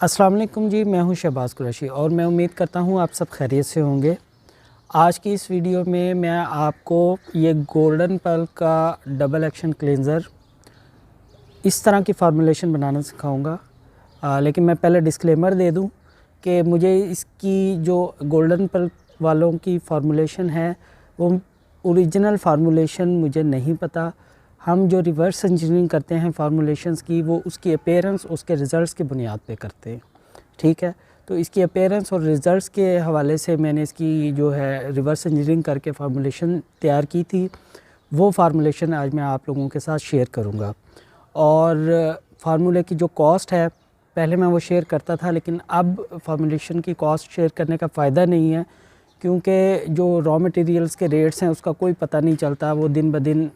अस्सलाम वालेकुम जी, मैं हूं शहबाज़ कुरैशी और मैं उम्मीद करता हूं आप सब खैरियत से होंगे। आज की इस वीडियो में मैं आपको ये गोल्डन पर्ल का डबल एक्शन क्लेंज़र इस तरह की फार्मूलेशन बनाना सिखाऊंगा। लेकिन मैं पहले डिस्क्लेमर दे दूं कि मुझे इसकी जो गोल्डन पर्ल वालों की फार्मूलेशन है वो ओरिजिनल फार्मूलेशन मुझे नहीं पता। हम जो रिवर्स इंजीनियरिंग करते हैं फार्मूलेशंस की, वो उसकी अपीयरेंस उसके रिज़ल्ट्स की बुनियाद पे करते हैं। ठीक है, तो इसकी अपीयरेंस और रिज़ल्ट्स के हवाले से मैंने इसकी जो है रिवर्स इंजीनियरिंग करके फार्मूलेशन तैयार की थी। वो फार्मूलेशन आज मैं आप लोगों के साथ शेयर करूँगा। और फार्मूले की जो कॉस्ट है, पहले मैं वो शेयर करता था, लेकिन अब फार्मूलेशन की कॉस्ट शेयर करने का फ़ायदा नहीं है, क्योंकि जो रॉ मटेरियल्स के रेट्स हैं उसका कोई पता नहीं चलता, वो दिन ब दिन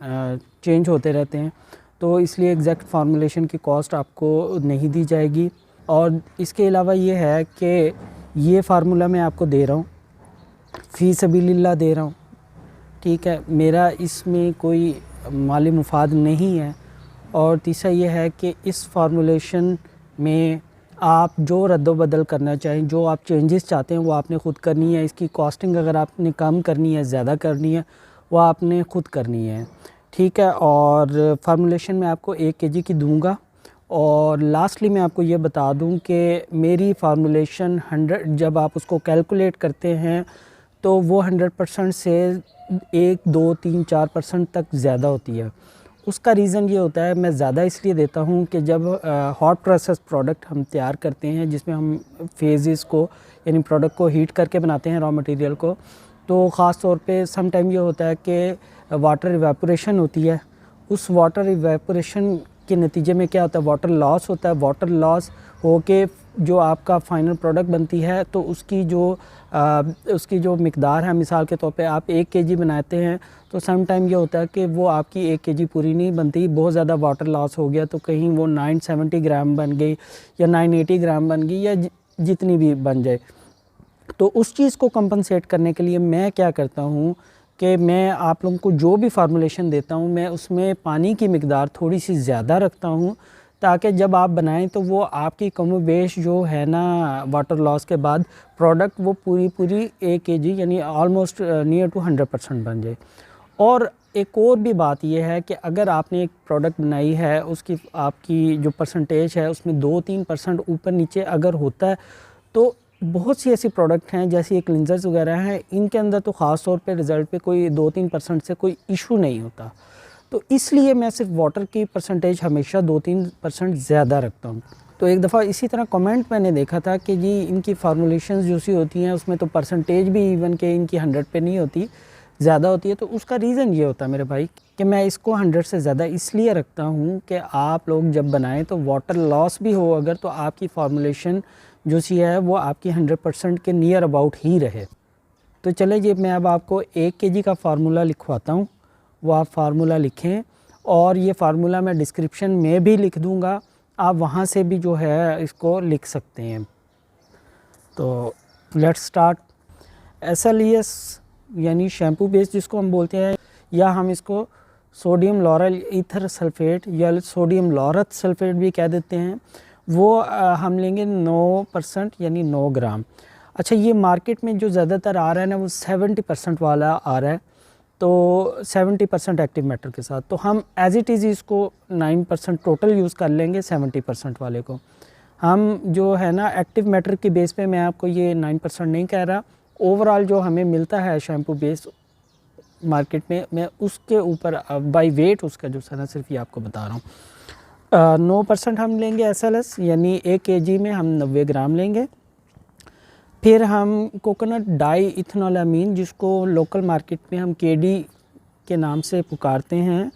चेंज होते रहते हैं। तो इसलिए एग्जैक्ट फार्मूलेशन की कॉस्ट आपको नहीं दी जाएगी। और इसके अलावा ये है कि ये फार्मूला मैं आपको दे रहा हूँ, फ़ी सबीलिल्लाह दे रहा हूँ। ठीक है, मेरा इसमें कोई माली मुफाद नहीं है। और तीसरा ये है कि इस फार्मूलेशन में आप जो रद्द-बदल करना चाहें, जो आप चेंजेस चाहते हैं, वो आपने ख़ुद करनी है। इसकी कॉस्टिंग अगर आपने कम करनी है, ज़्यादा करनी है, वो आपने ख़ुद करनी है। ठीक है, और फार्मूलेशन मैं आपको 1 केजी की दूंगा। और लास्टली मैं आपको ये बता दूं कि मेरी फार्मूलेशन 100, जब आप उसको कैलकुलेट करते हैं तो वो 100% से 1, 2, 3, 4% तक ज़्यादा होती है। उसका रीज़न ये होता है, मैं ज़्यादा इसलिए देता हूँ कि जब हॉट प्रोसेस प्रोडक्ट हम तैयार करते हैं, जिसमें हम फेजेस को यानी प्रोडक्ट को हीट करके बनाते हैं रॉ मटेरियल को, तो ख़ास तौर पे सम टाइम ये होता है कि वाटर इवेपोरेशन होती है। उस वाटर इवेपोरेशन के नतीजे में क्या होता है, वाटर लॉस होता है। वाटर लॉस हो के जो आपका फाइनल प्रोडक्ट बनती है, तो उसकी जो मिकदार है, मिसाल के तौर पे आप 1 केजी बनाते हैं, तो सम टाइम ये होता है कि वो आपकी 1 केजी पूरी नहीं बनती, बहुत ज़्यादा वाटर लॉस हो गया, तो कहीं वो 970 ग्राम बन गई या 980 ग्राम बन गई या जितनी भी बन जाए। तो उस चीज़ को कंपनसेट करने के लिए मैं क्या करता हूँ कि मैं आप लोगों को जो भी फार्मूलेशन देता हूँ, मैं उसमें पानी की मिकदार थोड़ी सी ज़्यादा रखता हूँ, ताकि जब आप बनाएं तो वो आपकी कमोबेश जो है ना वाटर लॉस के बाद प्रोडक्ट वो पूरी 1 केजी यानी ऑलमोस्ट नियर टू 100% बन जाए। और एक और भी बात यह है कि अगर आपने एक प्रोडक्ट बनाई है, उसकी आपकी जो परसेंटेज है उसमें 2-3% ऊपर नीचे अगर होता है, तो बहुत सी ऐसी प्रोडक्ट हैं जैसे ये क्लिनजर्स वगैरह हैं, इनके अंदर तो ख़ास तौर पे रिज़ल्ट पे कोई 2-3% से कोई इशू नहीं होता। तो इसलिए मैं सिर्फ वाटर की परसेंटेज हमेशा 2-3% ज़्यादा रखता हूँ। तो एक दफ़ा इसी तरह कमेंट मैंने देखा था कि जी इनकी फार्मूलेशंस जो सी होती हैं उसमें तो परसेंटेज भी इवन के इनकी 100 पे नहीं होती, ज़्यादा होती है। तो उसका रीज़न ये होता है मेरे भाई कि मैं इसको 100 से ज़्यादा इसलिए रखता हूँ कि आप लोग जब बनाएं तो वाटर लॉस भी हो अगर, तो आपकी फार्मूलेशन जो सी है वो आपकी 100% के नियर अबाउट ही रहे। तो चले जी, मैं अब आपको 1 केजी का फार्मूला लिखवाता हूँ, वो आप फार्मूला लिखें। और ये फार्मूला मैं डिस्क्रिप्शन में भी लिख दूँगा, आप वहाँ से भी जो है इसको लिख सकते हैं। तो लेट्स स्टार्ट। SLES यानी शैम्पू बेस जिसको हम बोलते हैं, या हम इसको सोडियम लॉरल ईथर सल्फ़ेट या सोडियम लॉरथ सल्फ़ेट भी कह देते हैं, वो हम लेंगे 9% यानी 9 ग्राम। अच्छा, ये मार्केट में जो ज़्यादातर आ रहा है ना, वो 70% वाला आ रहा है, तो 70% एक्टिव मैटर के साथ। तो हम एज़ इट इज़ इसको 9% टोटल यूज़ कर लेंगे, 70% वाले को हम जो है ना एक्टिव मैटर की बेस पे मैं आपको ये 9% नहीं कह रहा, ओवरऑल जो हमें मिलता है शैम्पू बेस मार्केट में, मैं उसके ऊपर बाय वेट उसका जो है ना सिर्फ ये आपको बता रहा हूँ। 9% हम लेंगे SLS, यानी 1 केजी में हम 90 ग्राम लेंगे। फिर हम कोकोनट डाई इथेनॉलमीन, जिसको लोकल मार्केट में हम KD के नाम से पुकारते हैं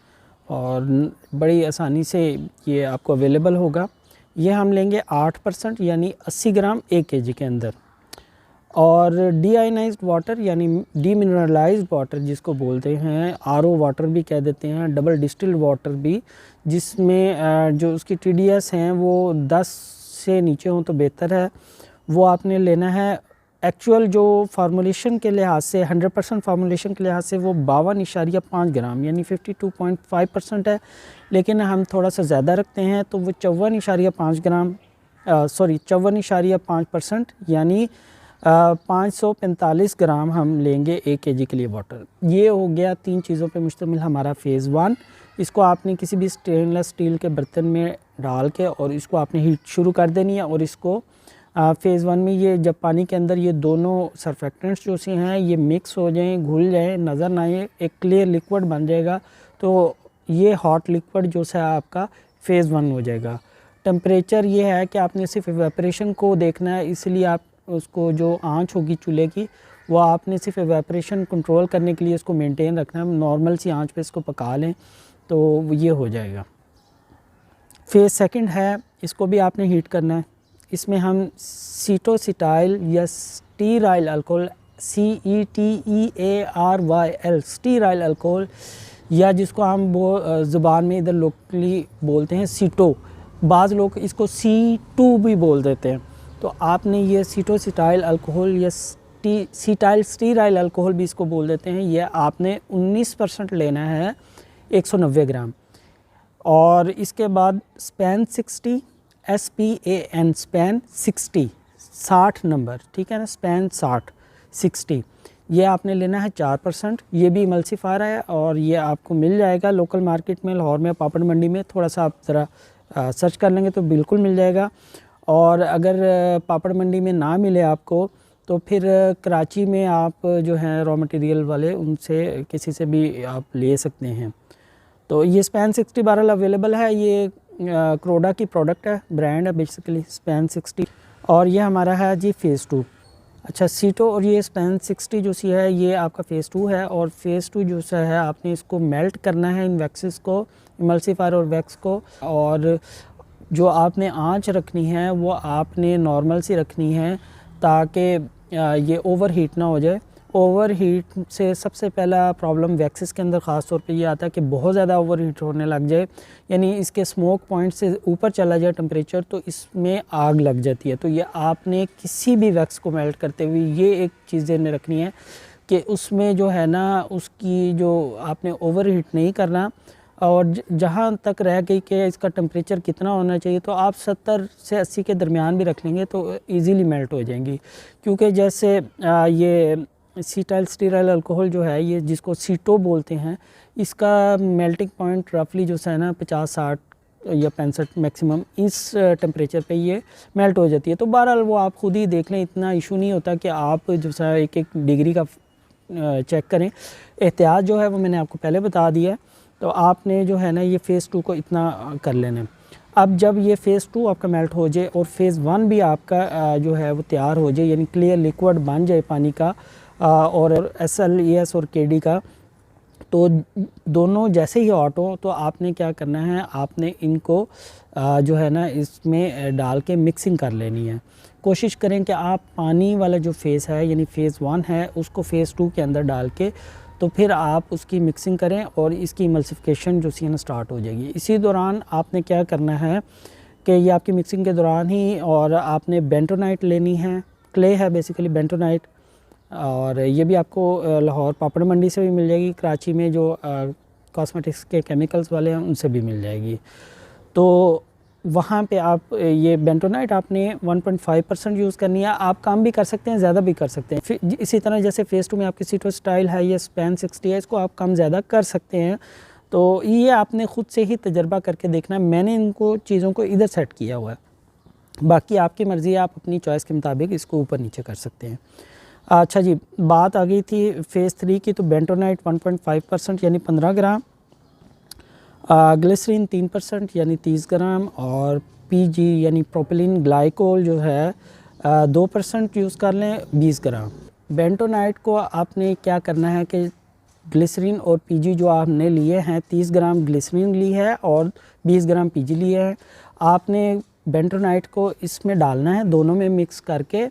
और बड़ी आसानी से ये आपको अवेलेबल होगा, ये हम लेंगे 8% यानी 80 ग्राम 1 केजी के अंदर। और डीआयोनाइज्ड वाटर यानी डीमिनरलाइज्ड वाटर जिसको बोलते हैं, RO वाटर भी कह देते हैं, डबल डिस्टिल्ड वाटर भी, जिसमें जो उसकी TDS हैं वो 10 से नीचे हों तो बेहतर है, वो आपने लेना है। एक्चुअल जो फार्मूलेशन के लिहाज से 100% फार्मूलेशन के लिहाज से वो 52.5 ग्राम यानी 52.5% है, लेकिन हम थोड़ा सा ज़्यादा रखते हैं तो वो 54.5 ग्राम 54.5% यानी 545 ग्राम हम लेंगे 1 kg के लिए वाटर। ये हो गया 3 चीज़ों पे मुश्तमिल हमारा फ़ेज़ 1। इसको आपने किसी भी स्टेनलेस स्टील के बर्तन में डाल के और इसको आपने हीट शुरू कर देनी है। और इसको फ़ेज़ 1 में ये जब पानी के अंदर ये दोनों सरफेक्टेंट्स जो से हैं ये मिक्स हो जाएँ, घुल जाएँ, नज़र ना आए, एक क्लियर लिक्विड बन जाएगा, तो ये हॉट लिक्विड जो है आपका फ़ेज़ 1 हो जाएगा। टेम्परेचर ये है कि आपने सिर्फ एवेपोरेशन को देखना है, इसलिए आप उसको जो आंच होगी चूल्हे की वो आपने सिर्फ एवेपोरेशन कंट्रोल करने के लिए इसको मेंटेन रखना है। नॉर्मल सी आंच पे इसको पका लें तो ये हो जाएगा। फ़ेज़ सेकंड है, इसको भी आपने हीट करना है। इसमें हम सीटोसिटाइल या sterile alcohol CETEARYL sterile alcohol या जिसको हम ज़ुबान में इधर लोकली बोलते हैं सीटो, बाज़ लोग इसको C2 भी बोल देते हैं। तो आपने ये सीटोसिटाइल अल्कोहल या स्टीराइल अल्कोहल भी इसको बोल देते हैं, ये आपने 19% लेना है 190 ग्राम। और इसके बाद स्पैन 60 SPAN स्पैन 60 नंबर, ठीक है ना, स्पैन 60 ये आपने लेना है 4%। ये भी इमल्सिफायर है और ये आपको मिल जाएगा लोकल मार्केट में, लाहौर में, पापड़ मंडी में। थोड़ा सा आप ज़रा सर्च कर लेंगे तो बिल्कुल मिल जाएगा। और अगर पापड़ मंडी में ना मिले आपको तो फिर कराची में आप जो हैं रॉ मटेरियल वाले उनसे किसी से भी आप ले सकते हैं। तो ये स्पैन 60 बहरहाल अवेलेबल है, ये क्रोडा की प्रोडक्ट है, ब्रांड है बेसिकली स्पैन 60। और ये हमारा है जी फ़ेज़ 2। अच्छा, सीटो और ये स्पैन 60 जो सी है ये आपका फ़ेज़ 2 है। और फ़ेज़ 2 जो सा है आपने इसको मेल्ट करना है इन वैक्सेस को, इमल्सिफायर और वैक्स को। और जो आपने आंच रखनी है वो आपने नॉर्मल सी रखनी है ताकि ये ओवर हीट ना हो जाए। ओवर हीट से सबसे पहला प्रॉब्लम वैक्सेस के अंदर ख़ास तौर पे ये आता है कि बहुत ज़्यादा ओवर हीट होने लग जाए, यानी इसके स्मोक पॉइंट से ऊपर चला जाए टेम्परेचर, तो इसमें आग लग जाती है। तो ये आपने किसी भी वैक्स को मेल्ट करते हुए ये एक चीज़ ध्यान रखनी है कि उसमें जो है ना उसकी जो आपने ओवर हीट नहीं करना। और जहाँ तक रह गई कि इसका टेम्परेचर कितना होना चाहिए, तो आप 70 से 80 के दरमियान भी रख लेंगे तो इजीली मेल्ट हो जाएंगी। क्योंकि जैसे ये स्टीराइल अल्कोहल जो है ये जिसको सीटो बोलते हैं, इसका मेल्टिंग पॉइंट रफली जो है ना 50-60 या 65 मैक्सिमम इस टेम्परेचर पे ये मेल्ट हो जाती है। तो बहरहाल वो आप खुद ही देख लें, इतना इशू नहीं होता कि आप जो है एक डिग्री का चेक करें। एहतियात जो है वो मैंने आपको पहले बता दिया है। तो आपने जो है ना ये फ़ेज़ 2 को इतना कर लेना है। अब जब ये फ़ेज़ 2 आपका मेल्ट हो जाए और फ़ेज़ 1 भी आपका जो है वो तैयार हो जाए, यानी क्लियर लिक्विड बन जाए पानी का और SLES और KD का, तो दोनों जैसे ही हॉट हो तो आपने क्या करना है, आपने इनको जो है ना इसमें डाल के मिक्सिंग कर लेनी है। कोशिश करें कि आप पानी वाला जो फ़ेज़ है यानी फ़ेज़ 1 है उसको फ़ेज़ 2 के अंदर डाल के तो फिर आप उसकी मिक्सिंग करें और इसकी इमल्सिफिकेशन जो सी ना स्टार्ट हो जाएगी। इसी दौरान आपने क्या करना है कि ये आपकी मिक्सिंग के दौरान ही और आपने बेंटोनाइट लेनी है, क्ले है बेसिकली बेंटोनाइट, और ये भी आपको लाहौर पापड़ मंडी से भी मिल जाएगी, कराची में जो कॉस्मेटिक्स के केमिकल्स वाले हैं उनसे भी मिल जाएगी। तो वहाँ पे आप ये बेंटोनाइट आपने 1.5% यूज़ करनी है। आप कम भी कर सकते हैं, ज़्यादा भी कर सकते हैं। फिर इसी तरह जैसे फ़ेज़ 2 में आपकी सीटोसिटाइल है या स्पैन 60 है, इसको आप कम ज़्यादा कर सकते हैं। तो ये आपने ख़ुद से ही तजर्बा करके देखना है। मैंने इनको चीज़ों को इधर सेट किया हुआ है, बाकी आपकी मर्ज़ी है, आप अपनी चॉइस के मुताबिक इसको ऊपर नीचे कर सकते हैं। अच्छा जी, बात आ गई थी फ़ेज़ 3 की। तो बेंटोनाइट 1.5% यानी 15 ग्राम, ग्लिसरीन 3% यानी 30 ग्राम, और PG यानी प्रोपिलीन ग्लाइकोल जो है 2% यूज़ कर लें, 20 ग्राम। बेंटोनाइट को आपने क्या करना है कि ग्लिसरीन और PG जो आपने लिए हैं, 30 ग्राम ग्लिसरीन ली है और 20 ग्राम PG लिए हैं, आपने बेंटोनाइट को इसमें डालना है, दोनों में मिक्स करके,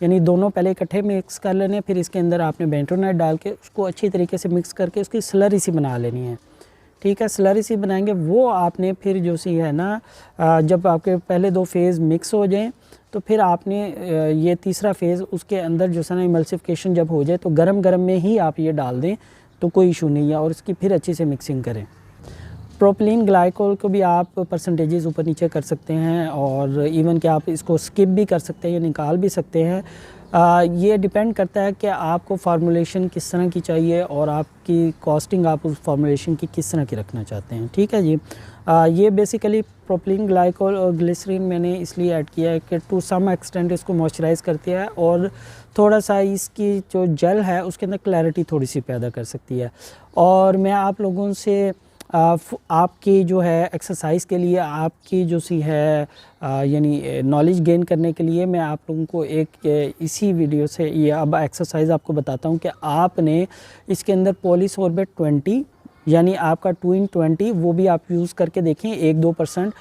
यानी दोनों पहले इकट्ठे मिक्स कर लेने, फिर इसके अंदर आपने बेंटोनाइट डाल के उसको अच्छी तरीके से मिक्स करके उसकी स्लरी सी बना लेनी है। ठीक है, स्लरी सी बनाएंगे वो आपने फिर जो सी है ना, जब आपके पहले 2 फेज़ मिक्स हो जाएं तो फिर आपने ये तीसरा फेज़ उसके अंदर जो है ना इमल्सिफिकेशन जब हो जाए तो गरम गरम में ही आप ये डाल दें तो कोई इशू नहीं है, और इसकी फिर अच्छी से मिक्सिंग करें। प्रोपिलीन ग्लाइकोल को भी आप परसेंटेजेस ऊपर नीचे कर सकते हैं और इवन कि आप इसको स्किप भी कर सकते हैं या निकाल भी सकते हैं। ये डिपेंड करता है कि आपको फार्मूलेशन किस तरह की चाहिए और आपकी कॉस्टिंग आप उस फार्मूलेशन की किस तरह की रखना चाहते हैं। ठीक है जी। ये बेसिकली प्रोपिलीन ग्लाइकोल और ग्लिसरीन मैंने इसलिए ऐड किया है कि टू सम एक्सटेंट इसको मॉइस्चराइज़ करती है और थोड़ा सा इसकी जो जेल है उसके अंदर क्लैरिटी थोड़ी सी पैदा कर सकती है। और मैं आप लोगों से आपकी जो है एक्सरसाइज के लिए, आपकी जो सी है यानी नॉलेज गेन करने के लिए मैं आप लोगों को एक इसी वीडियो से ये अब एक्सरसाइज आपको बताता हूँ कि आपने इसके अंदर पॉलीसोर्बेट 20 यानी आपका 2 in 20 वो भी आप यूज़ करके देखें 1-2%,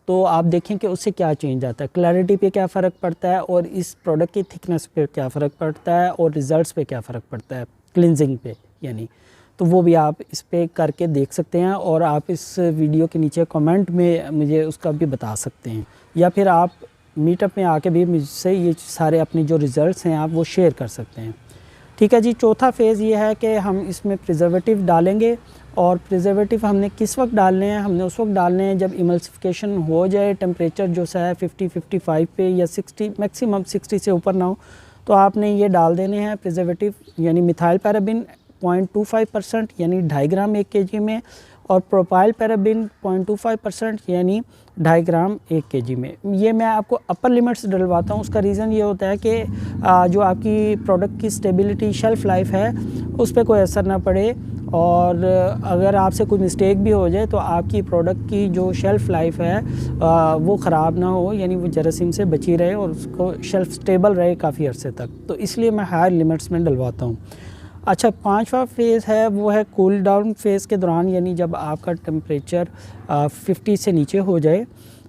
तो आप देखें कि उससे क्या चेंज आता है, क्लैरिटी पे क्या फ़र्क पड़ता है और इस प्रोडक्ट की थिकनेस पे क्या फ़र्क पड़ता है और रिज़ल्ट्स पे क्या फ़र्क पड़ता है, क्लिनजिंग पे यानी। तो वो भी आप इस पे करके देख सकते हैं और आप इस वीडियो के नीचे कमेंट में मुझे उसका भी बता सकते हैं, या फिर आप मीटअप में आके भी मुझसे ये सारे अपने जो रिज़ल्ट्स हैं आप वो शेयर कर सकते हैं। ठीक है जी। चौथा फेज़ ये है कि हम इसमें प्रिजर्वेटिव डालेंगे और प्रिजर्वेटिव हमने किस वक्त डालने हैं, हमने उस वक्त डालने हैं जब इमल्सिफिकेशन हो जाए, टेम्परेचर जो सा है 50-55 पे या 60 मैक्सिमम 60 से ऊपर ना हो, तो आपने ये डाल देने हैं प्रिजर्वेटिव यानी मिथाइल पैराबिन 0.25% यानी 2.5 ग्राम 1 kg में और प्रोपाइल पैराबिन 0.25% यानी 2.5 ग्राम 1 kg में। ये मैं आपको अपर लिमिट्स डलवाता हूँ। उसका रीज़न ये होता है कि जो आपकी प्रोडक्ट की स्टेबिलिटी शेल्फ़ लाइफ है उस पर कोई असर ना पड़े और अगर आपसे कोई मिस्टेक भी हो जाए तो आपकी प्रोडक्ट की जो शेल्फ़ लाइफ है वो ख़राब ना हो, यानी वो जरासीम से बची रहे और उसको शेल्फ़ स्टेबल रहे काफ़ी अरसे तक। तो इसलिए मैं हाई लिमिट्स में डलवाता हूँ। अच्छा, 5वां फेज़ है वो है कूल डाउन फेज़ के दौरान, यानी जब आपका टेम्परेचर 50 से नीचे हो जाए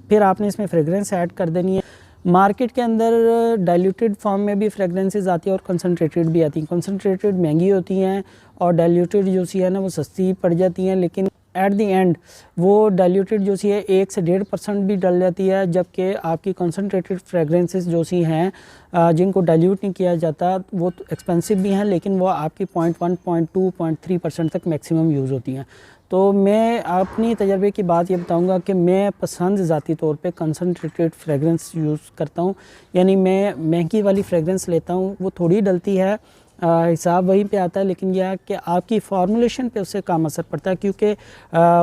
फिर आपने इसमें फ्रेगरेंस ऐड कर देनी है। मार्केट के अंदर डाइल्यूटेड फॉर्म में भी फ्रेगरेंसेस आती है और कंसनट्रेटेड भी आती हैं। कंसनट्रेटेड महंगी होती हैं और डाइल्यूटेड जो सी है ना वो सस्ती पड़ जाती हैं, लेकिन एट द एंड वो डाइल्यूटेड जो सी है 1 से 1.5% भी डल जाती है, जबकि आपकी कंसनट्रेटेड फ्रेगरेंसेस जो सी हैं जिनको डाइल्यूट नहीं किया जाता वो तो एक्सपेंसिव भी हैं, लेकिन वो आपकी 0.1, 0.2, 0.3% तक मैक्सिमम यूज़ होती हैं। तो मैं अपनी तजर्बे की बात ये बताऊंगा कि मैं पसंद ज़ाती तौर पे कंसनट्रेटेड फ्रेगरेंस यूज़ करता हूँ, यानी मैं महंगी वाली फ्रेगरेंस लेता हूँ, वो थोड़ी डलती है, हिसाब वहीं पे आता है, लेकिन यह कि आपकी फार्मूलेशन पे उससे कम असर पड़ता है क्योंकि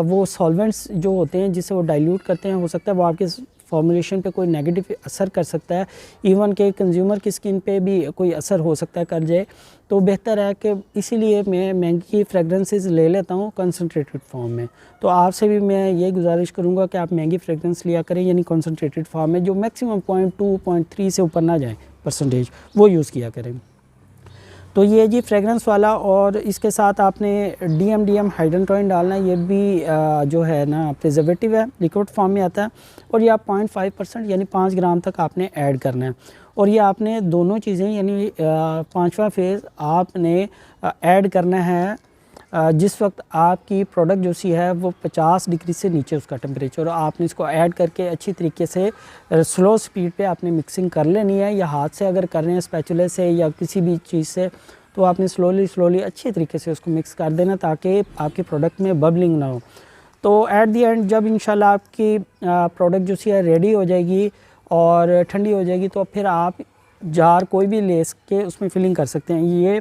वो सॉल्वेंट्स जो होते हैं जिससे वो डाइल्यूट करते हैं, हो सकता है वो आपके फार्मूलेशन पे कोई नेगेटिव असर कर सकता है, इवन के कंज्यूमर की स्किन पे भी कोई असर हो सकता है कर जाए। तो बेहतर है कि इसीलिए मैं महंगी फ्रेगरेंसेस ले लेता हूँ कंसनट्रेटेड फॉर्म में। तो आपसे भी मैं ये गुजारिश करूँगा कि आप महंगी फ्रेगरेंस लिया करें, यानी कंसनट्रेटेड फॉर्म में जो मैक्सिमम 0.2, 0.3 से ऊपर ना जाए परसेंटेज, वो यूज़ किया करें। तो ये जी फ्रेगरेंस वाला, और इसके साथ आपने DMDM हाइड्रोटोइन डालना है, ये भी जो है ना प्रिजर्वेटिव है, लिक्विड फॉर्म में आता है और ये आप 0.5% यानी 5 ग्राम तक आपने ऐड करना है। और ये आपने दोनों चीज़ें यानी 5वां फेज़ आपने ऐड करना है जिस वक्त आपकी प्रोडक्ट जो सी है वो 50 डिग्री से नीचे उसका टेम्परेचर, आपने इसको ऐड करके अच्छी तरीके से स्लो स्पीड पे आपने मिक्सिंग कर लेनी है, या हाथ से अगर कर रहे हैं स्पैचुले से या किसी भी चीज़ से, तो आपने स्लोली अच्छी तरीके से उसको मिक्स कर देना ताकि आपके प्रोडक्ट में बबलिंग ना हो। तो एट दी एंड जब इंशाल्लाह आपकी प्रोडक्ट जो सी है रेडी हो जाएगी और ठंडी हो जाएगी तो फिर आप जार कोई भी ले के उसमें फिलिंग कर सकते हैं। ये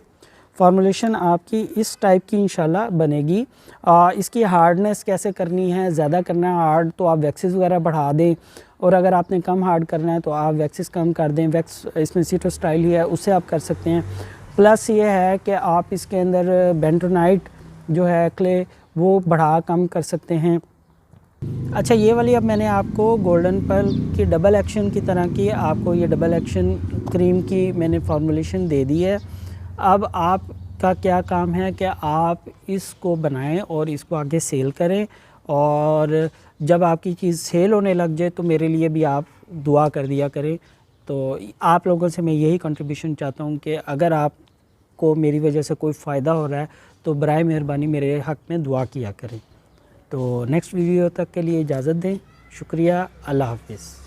फार्मूलेशन आपकी इस टाइप की इंशाल्लाह बनेगी। इसकी हार्डनेस कैसे करनी है, ज़्यादा करना है हार्ड तो आप वैक्सेस वगैरह बढ़ा दें, और अगर आपने कम हार्ड करना है तो आप वैक्सेस कम कर दें। वैक्स इसमें सीटो स्टाइल ही है, उससे आप कर सकते हैं। प्लस ये है कि आप इसके अंदर बेंटोनाइट जो है क्ले वो बढ़ा कम कर सकते हैं। अच्छा, ये वाली अब मैंने आपको गोल्डन पर्ल की डबल एक्शन की तरह की आपको ये डबल एक्शन क्रीम की मैंने फार्मूलेशन दे दी है। अब आपका क्या काम है कि आप इसको बनाएं और इसको आगे सेल करें, और जब आपकी चीज़ सेल होने लग जाए तो मेरे लिए भी आप दुआ कर दिया करें। तो आप लोगों से मैं यही कंट्रीब्यूशन चाहता हूं कि अगर आपको मेरी वजह से कोई फ़ायदा हो रहा है तो बराए मेहरबानी मेरे हक़ में दुआ किया करें। तो नेक्स्ट वीडियो तक के लिए इजाज़त दें। शुक्रिया। अल्लाह हाफ़िज़।